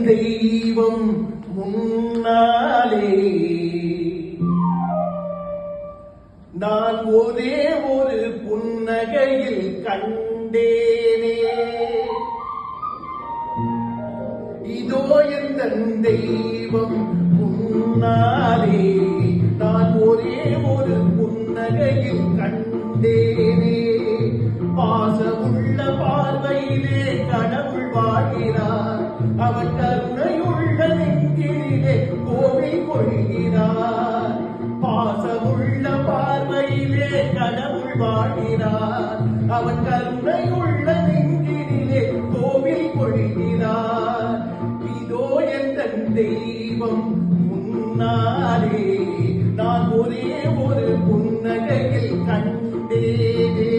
தெய்வம் முன்னாலே நான் ஒரே ஒரு புன்னகையில் கண்டேனே. இதோ எந்த தெய்வம் முன்னாலே நான் ஒரே ஒரு புன்னகையில் கண்டேனே. பாசமுள்ள பார்வையிலே கடவுள் வாழ்கிறார், அவன் கருணையுள்ள நெஞ்சிலே கோவில் கொள்கிறார். பாசமுள்ள பார்வையிலே கடவுள் வாழ்கிறார், அவன் கருணையுள்ள நெஞ்சிலே கோவில் கொள்கிறார். இதோ எந்த தெய்வம் முன்னாலே நான் ஒரே ஒரு புன்னகையில் கண்டேனே.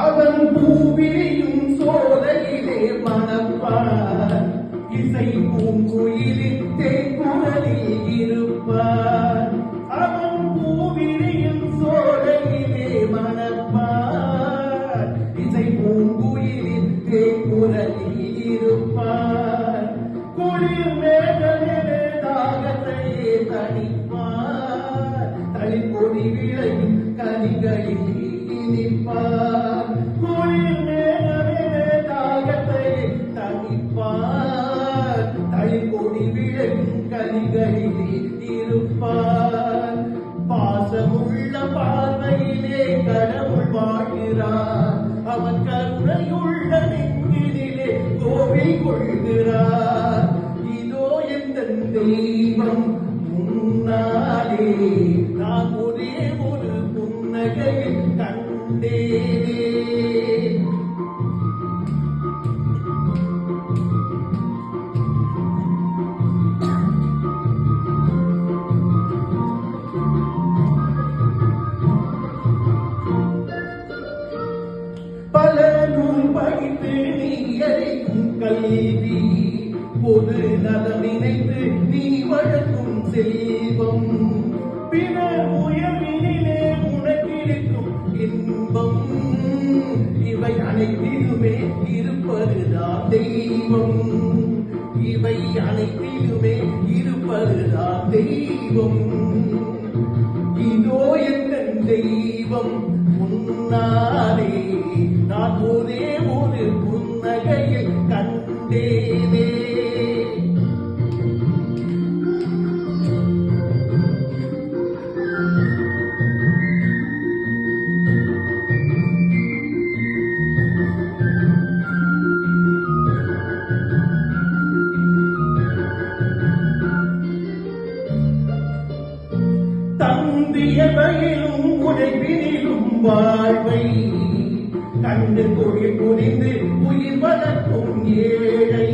அவன் பூவிரியும் சோலையிலே மணப்பார், இசை பூங்குயிலின் தேக்குரலில் இருப்பார். அவன் பூவிரியும் சோலையிலே மணப்பார், இசை பூங்குயிலின் தேக்குரலில் இருப்பார். குளிர் மேகமே தாகத்தையே தணிப்பார், தளிப்பொடி விளையும் கனிகளில் இனிப்பார். குளிர் மேகமே தாகத்தை தணிப்பார், தளிப்பொடி விளையும் கனிகளில் இருப்பார். பாசமுள்ள பார்வையிலே கடவுள் வாழ்கிறார், அவன் கருணையுள்ள நெஞ்சிலே கோவில் கொள்கிறார். இதோ எந்த தெய்வம் முன்னாலே நான் ஒரே ஒரு புன்னகையில் கண்டேனே. பல நூல் படித்து நீ அறிக்கும் கல்வி, பொது நலம் நினைத்து நீ வழங்கும் செல்வம், பிறர் உயர்வினிலே உனக்கிருக்கும் இன்பம், இவை அனைத்திலுமே இருப்பதுதான் தெய்வம். இவை அனைத்திலுமே இருப்பதுதான் தெய்வம். இதோ எந்த தெய்வம் முன்னாலே நான் ஒரே ஒரு புன்னகையில் கண்டேனே. தந்தியவையிலும் உழைப்பினிலும் வாழ்வை கண்டு தொழில் புரிந்து உயிர் வளர்க்கும் ஏழை,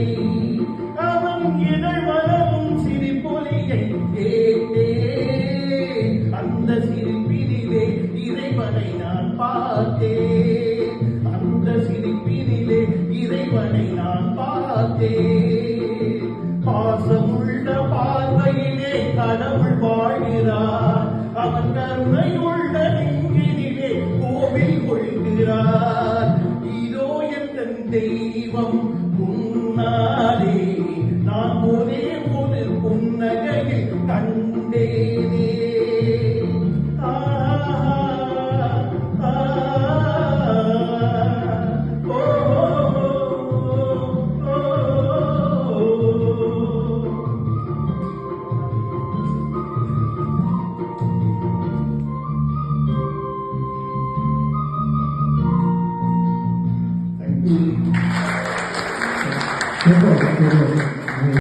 அவன் இதழ் வளரும் சிரிப்பொலியை கேட்டே. அந்த சிரிப்பினிலே இறைவனை நான் பார்த்தேன், அந்த சிரிப்பினிலே இறைவனை நான் பார்த்தேன். பாசமுள்ள பார்வையிலே கடவுள் வாழ்கிறார், அவன் கருணை